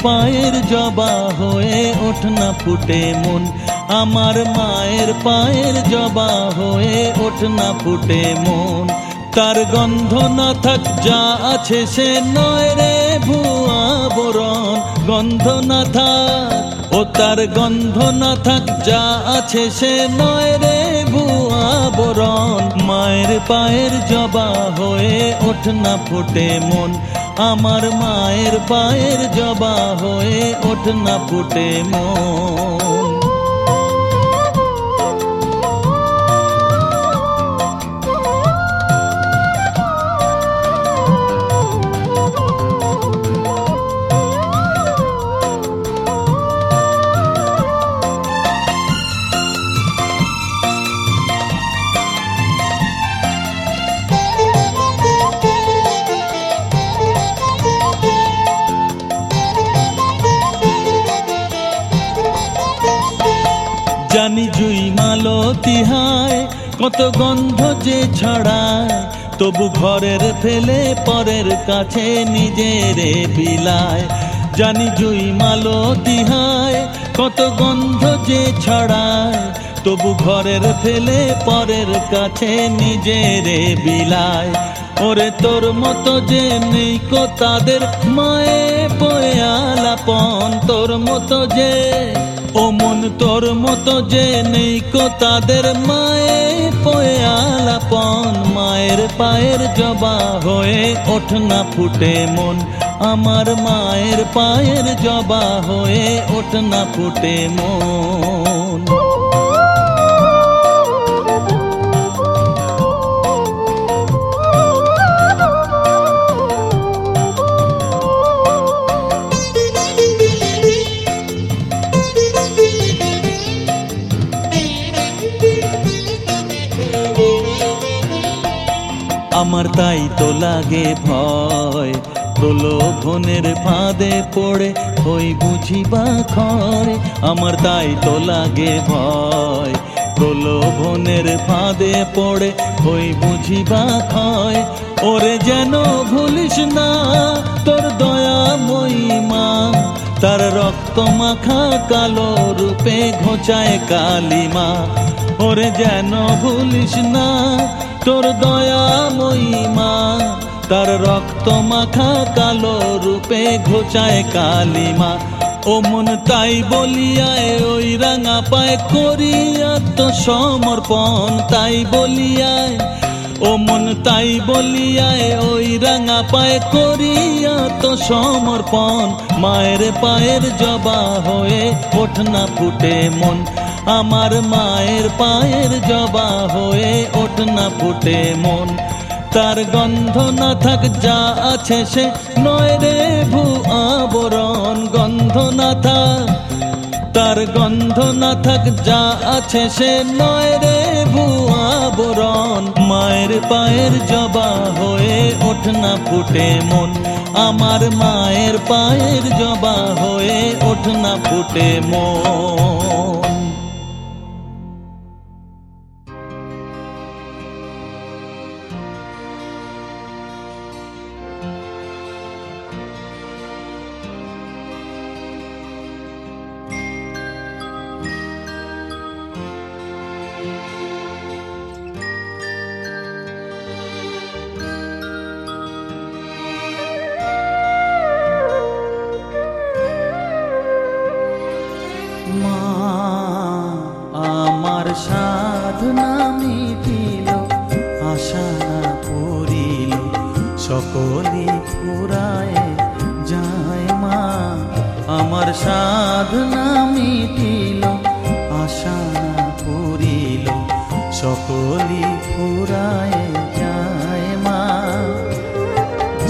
পায়ের জবা হয়ে ওঠ না ফুটে মন, আমার মায়ের পায়ের জবা হয়ে ওঠ না ফুটে মন। তার গন্ধ না থাক যা আছে সে নয় রে ভুয়া বরণ, গন্ধ না থাক ও তার গন্ধ না থাক যা আছে সে নয় রে ভুয়া বরণ। মায়ের পায়ের জবা হয়ে ওঠ না ফুটে মন, আমার মায়ের পায়ের জবা হয়ে ওঠ না ফুটে মন। জানি জুই মালতী হায় কত গন্ধ যে ছড়ায়, তবু ঘরের ফেলে পরের কাছে নিজেরে বিলায়। জানি জুই মালতী হায় কত গন্ধ যে ছড়ায়, তবু ঘরের ফেলে পরের কাছে নিজেরে বিলায়। ওরে তোর মতো যে নেই কো তাদের মায়ে পয়ে আলাপন, তোর মতো যে ও মন তোর মতো যে নেই কো তাদের মায়ে পয়ে আলাপন। মায়ের পায়ের জবা হয়ে ওঠ না ফুটে মন, আমার মায়ের পায়ের জবা হয়ে ওঠ না ফুটে মন। আমার তাই তো লাগে ভয় প্রলোভনের ফাঁদে পড়ে হই বুঝিবা ক্ষয়। আমার তাই তো লাগে ভয় প্রলোভনের ফাঁদে পড়ে হই বুঝিবা ক্ষয়। ওরে যেন ভুলিস না তোর দয়াময়ী মা, তার রক্ত মাখা কালো রূপে ঘোচায় কালিমা। ওরে যেন ভুলিস না তোর দয়াময়ী মা, তার রক্ত মাখা কালো রূপে ঘোচায় কালিমা। ও মন তাই বলিয়ায় ওই রাঙা পায় করি আত্মসমর্পণ, তাই বলিয়ায় ও মন তাই বলিয়ায় ওই রাঙা পায় করি আত্মসমর্পণ। মায়ের পায়ের জবা হয়ে ওঠ না ফুটে মন, আমার মায়ের পায়ের জবা হয়ে ওঠ না ফুটে মন। তার গন্ধ না থাক যা আছে সে নয় রে ভুয়া বরণ, গন্ধ না থাক তার গন্ধ না থাক যা আছে সে নয় রে ভুয়া বরণ। মায়ের পায়ের জবা হয়ে ওঠ না ফুটে মন, আমার মায়ের পায়ের জবা হয়ে ওঠ না ফুটে মন। সাধনা মিটিল আশা না পুরিল সকলে ফুরায় যায় মা, আমার সাধনা মিটিল আশা না পুরিল সকলে ফুরায় যায় মা।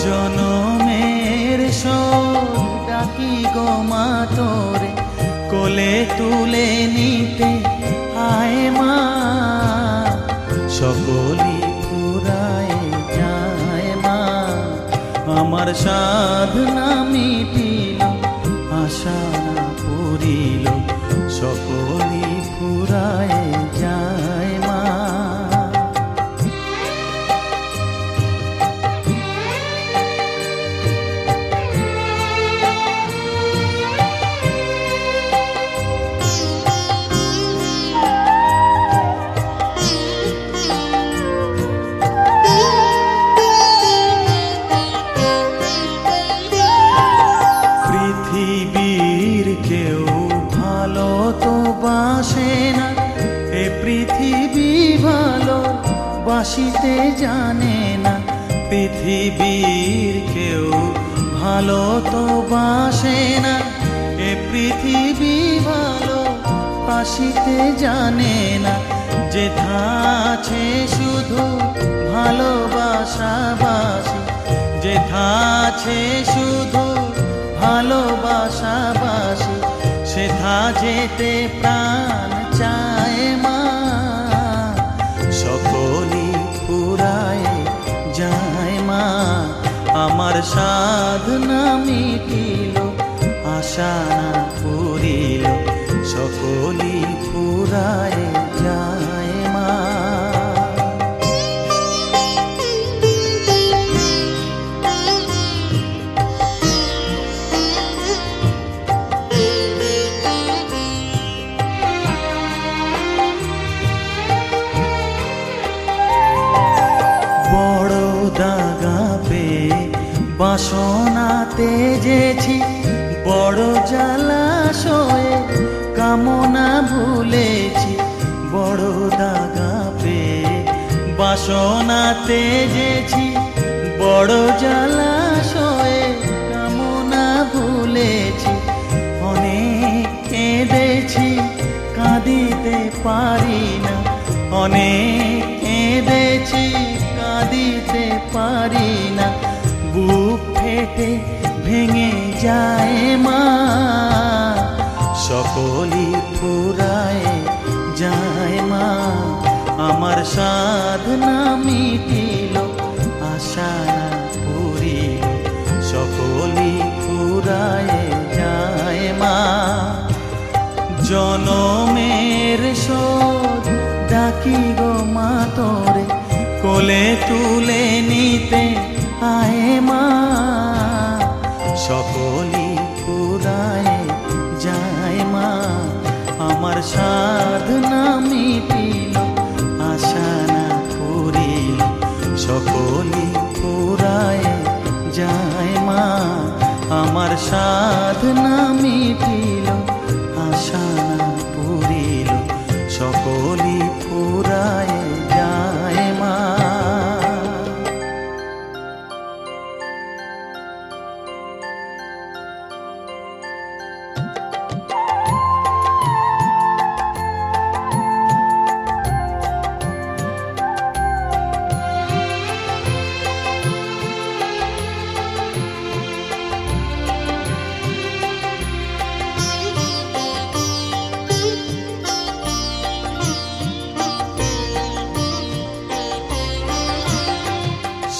জনমের শোক ডাকি গো মা তোরে কোলে তুলে নিতে আয় মা, সকলি ফুরায় যায় মা, আমার সাধনা মিটিল আশা না পুরিল সকলি ফুরায় যায় মা। বাসে না, এ পৃথিবী ভালো বাসিতে জানে না। পৃথিবীর কেউ ভালো তো বাসে না, এ পৃথিবী ভালো বাসিতে জানে না। যেথা আছে শুধু ভালোবাসাবাসি, যেথা আছে শুধু ভালোবাসাবাসি, সেথা যেতে প্রাণ চায় মা। সকলই ফুরায় যায় মা, আমার সাধনা মিটিল, আশা না পুরিল, সকলই ফুরায় যায় মা। বড় দাগা পেয়ে বাসনা তেজেছি, বড় জলাশয়ে কামনা ভুলেছি। বড় দাগা পেয়ে বাসনা তেজেছি, বড় জলাশয়ে কামনা ভুলেছি। অনেক কেঁদেছি কাঁদিতে পারি না, অনেক কেঁদেছি কাঁদিতে পারি না। বুক ফেটে ভেঙে যায় মা, সকলই ফুরায় যায় মা। আমার সাধনা মিটিল, আশা না পুরিল, সকলই ফুরায় যায় মা। জনমের শোধ ডাকি গো মা তোরে, কোলে তুলে নিতে আয় মা। সকলই ফুরায় যায় মা, আমার সাধনা মিটিল, আশা না পুরিল, সকলই ফুরায় যায় মা। আমার সাধনা মিটিল, আশা না পুরিল, সকলই ফুরায় যায় মা।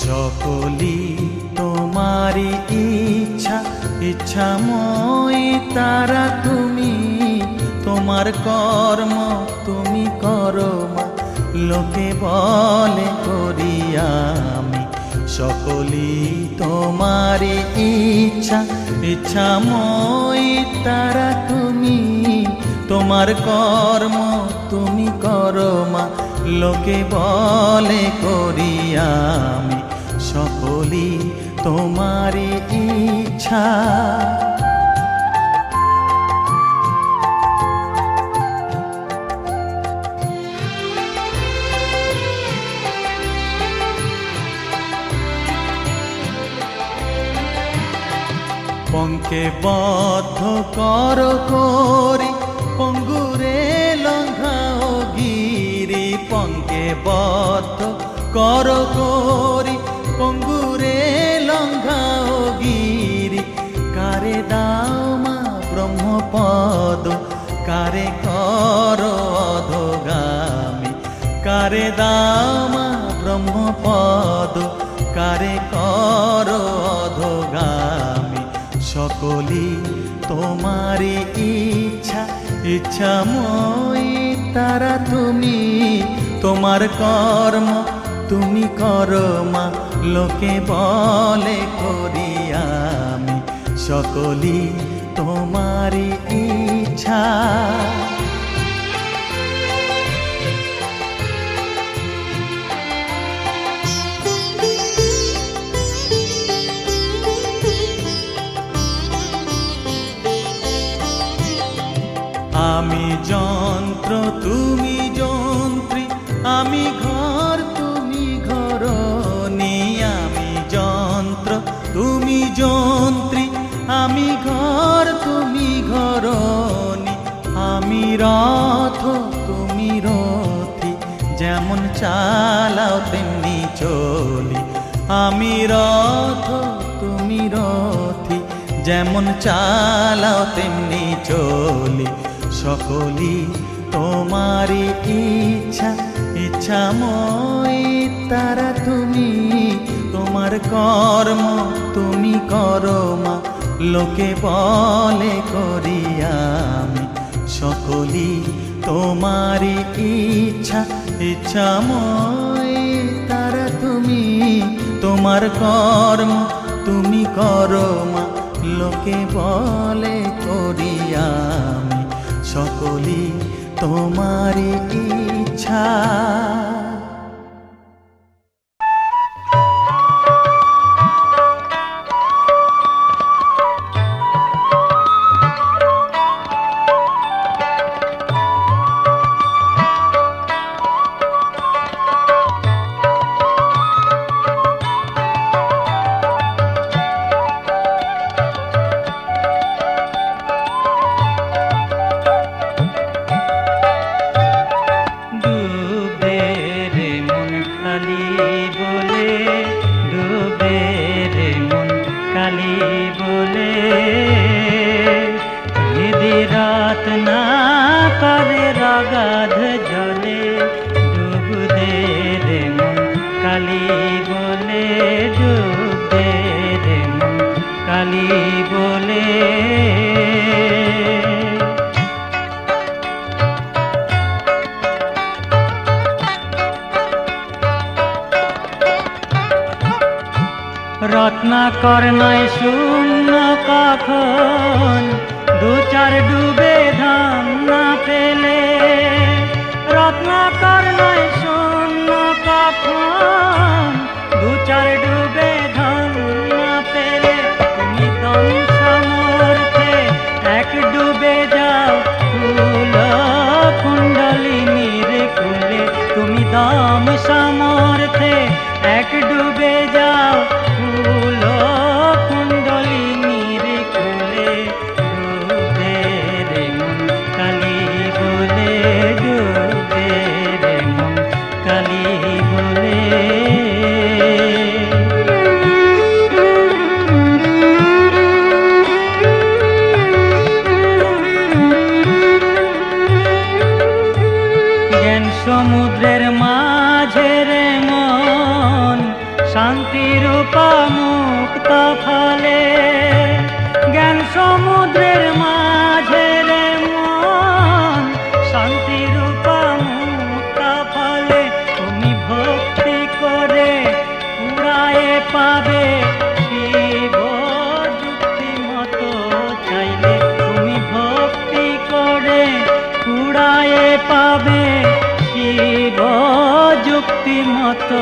সকলই তোমারি ইচ্ছা, ইচ্ছাময়ী তারা তুমি। তোমার কর্ম তুমি করো মা, লোকে বলে করি আমি। সকলই তোমারি ইচ্ছা, ইচ্ছাময়ী তারা তুমি। তোমার কর্ম তুমি করো মা, লোকে বলে করি আমি। সকলই তোমারি ইচ্ছা। পঙ্কে বদ্ধ কর করি, পঙ্গুরে লঙ্ঘাও গিরি। পঙ্কে বদ্ধ কর করি, পঙ্গুরে লঙ্ঘাও গিরি। কারে দাও মা ব্রহ্মপদ, কারে কর অধগামী। কারে দাও মা ব্রহ্মপদ, কারে কর অধগামী। সকলই তোমারি ইচ্ছা, ইচ্ছাময়ী তারা তুমি। তোমার কর্ম তুমি করো মা, লোকে বলে করি আমি। সকলই তোমারি ইচ্ছা। আমি যন্ত্র তুমি যন্ত্রী, আমি ঘর তুমি ঘরণী। আমি যন্ত্র তুমি যন্ত্রী, আমি ঘর তুমি ঘরণী। আমি রথ তুমি রথী, যেমন চালাও তেমনি চলি। আমি রথ তুমি রথী, যেমন চালাও তেমনি চলি। সকলই তোমারই ইচ্ছা, ইচ্ছাময় তারা তুমি। তোমার কর্ম তুমি করো মা, লোকে বলে করি আমি। সকলই তোমারই ইচ্ছা, ইচ্ছাময় তারা তুমি। তোমার কর্ম তুমি করো মা, লোকে বলে করি আমি। সকলই তোমারই ইচ্ছা। রত্নাকর নয় শূন্য কখন, দু চার ডুবে ধান না পেলে। রত্নাকর নয় শূন্য কখন, দু চার ডুবে ধান না পেলে। তুমি দম সামর্থ্যে এক ডুবে যাও ফুল কুণ্ডলিনীর কুলে। তুমি দম সামর্থ্যে এক ডুবে যাও ফুল কুণ্ডলিনীর কুলে। ডুবে রে মন কালী বলে, ডুবে রে মন কালী বলে। জ্ঞান সমুদ্রের মাঝে রে মন, শান্তিরূপা মুক্ত ফলে। জ্ঞান সমুদ্রের মাঝে রে মন, শান্তিরূপা মুক্ত ফলে। তুমি ভক্তি করে পুরায়ে পাবে শিব যুক্তি মতো চাইলে। তুমি ভক্তি করে পুরায়ে পাবে শিব যুক্তি মতো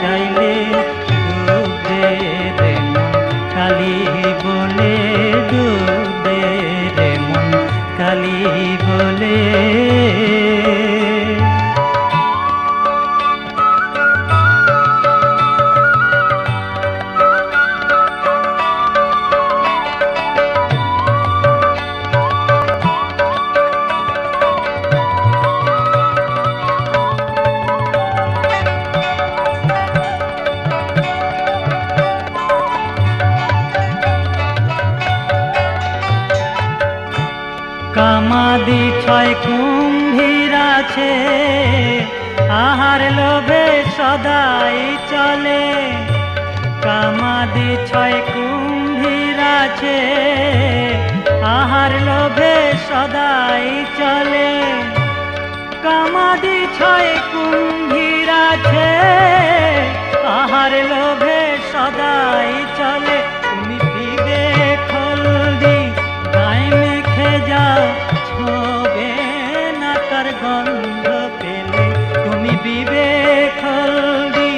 চাইলে। ডুবে রে মন কালী বলে, ডুবে রে মন কালী বলে। কামাদি ছয় কুম্ভীর আছে, আহার লোভে সদাই চলে। কামাদি ছয় কুম্ভীর আছে, আহার লোভে সদাই চলে। কামাদি ছয় কুম্ভীর আছে, আহার লোভে সদাই চলে। তুমি বিবেক হলদি গায়ে মেখে যাও, ছোবে না তার গন্ধ পেলে। তুমি বিবেক হলদি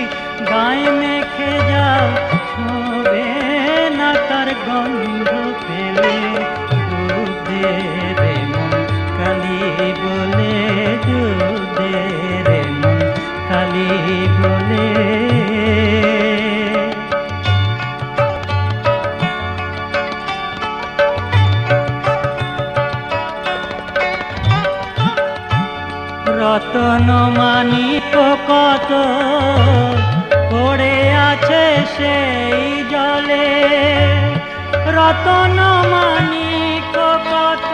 গায়ে মেখে যাও, ছোবে না তার গন্ধ পেলে। ডুবে রে মন কালী ডুব দে রে মন কালী বলে। রতন মানিক কত পড়ে আছে সেই জলে, রতন মানিক কত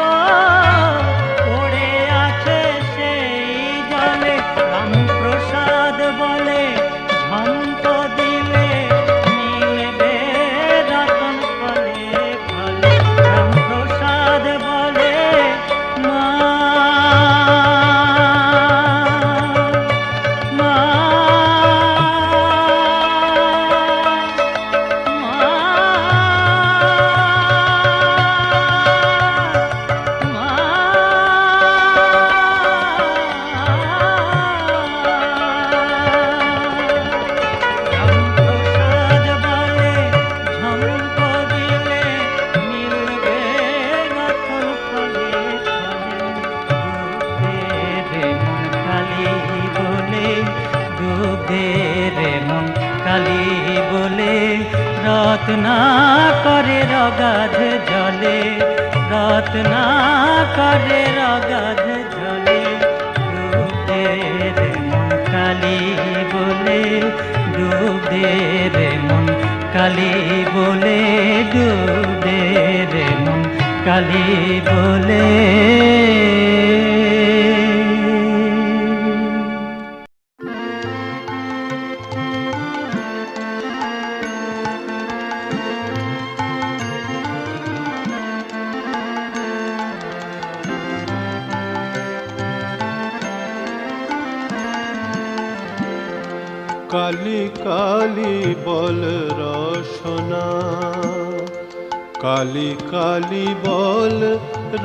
পড়ে আছে সেই জলে। রামপ্রসাদ বলে ঝন্ত দিলে মিলবে রতন ফলে ফলে। রামপ্রসাদ বলে মা রত্না করে রগাধ জলে, রত্না করে রগাধ জলে। ডুব দে রে মন কালী বলে, ডুব দে রে মন কালী বলে, ডুব দে রে মন কালী বলে। কালী কালী বল রসনা, কালী কালী বল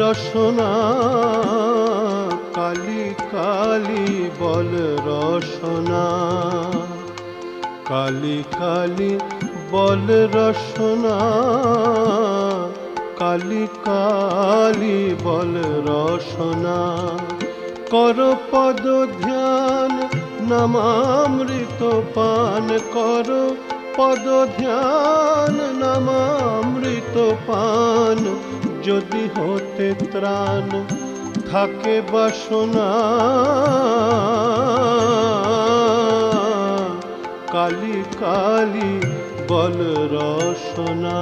রসনা, কালী কালী বল রসনা, কালী কালী বল রসনা, কালী কালী বল রসনা। কর পদ ধ্যান নামামৃত পান, কর পদ ধ্যান নামামৃত পান। যদি হতে ত্রাণ থাকে বাসনা, কালী কালী বল রসনা।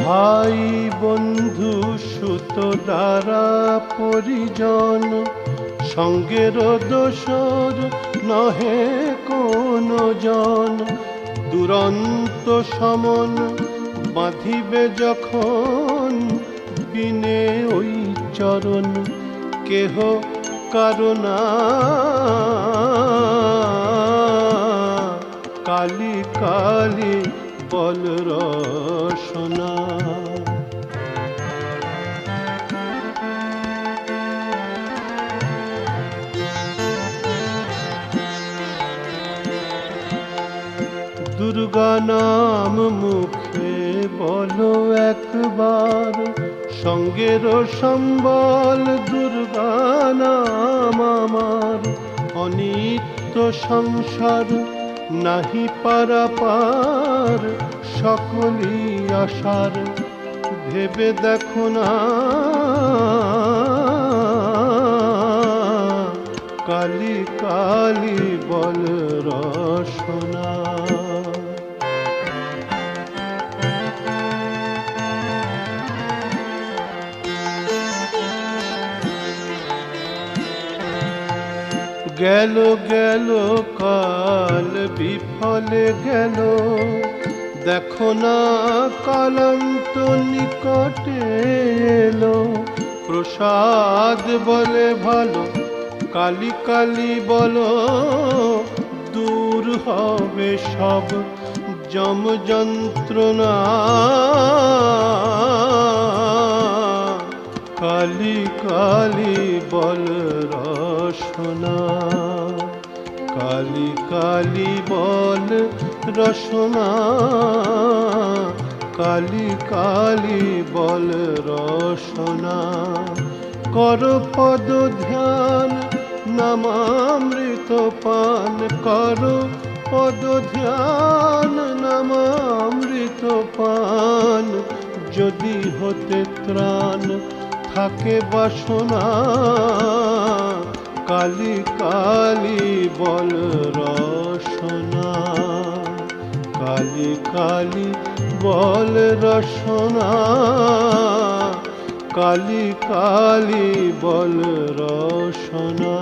ভাই বন্ধু সুত দ্বারা পরিজন, সঙ্গের দোসর নহে কোন জন। দুরন্ত সমন বাঁধিবে যখন, বিনে ওই চরণ কেহ কারণা, কালী কালী বল রসনা। দুর্গা নাম মুখে বলো একবার, সঙ্গের সম্বল দুর্গা নাম আমার। অনিত্য সংসার নাহি পারাপার, সকলই আশার ভেবে দেখো না, কালী কালী বল রসনা। গেল গেল কাল বিফলে গেল, দেখো না কালান্ত নিকটে এলো। প্রসাদ বলে ভালো, কালী কালী বলো, দূর হবে সব যম যন্ত্রণা, কালী কালী বল রসনা, কালী কালী বল রসনা, কালী কালী বল রসনা। কর পদ ধ্যান নামামৃত পান, কর পদ ধ্যান নামামৃত পান। যদি হতে ত্রাণ থাকে বাসনা, কালী কালী বল রসনা, কালী কালী বল রসনা, কালী কালী বল রসনা।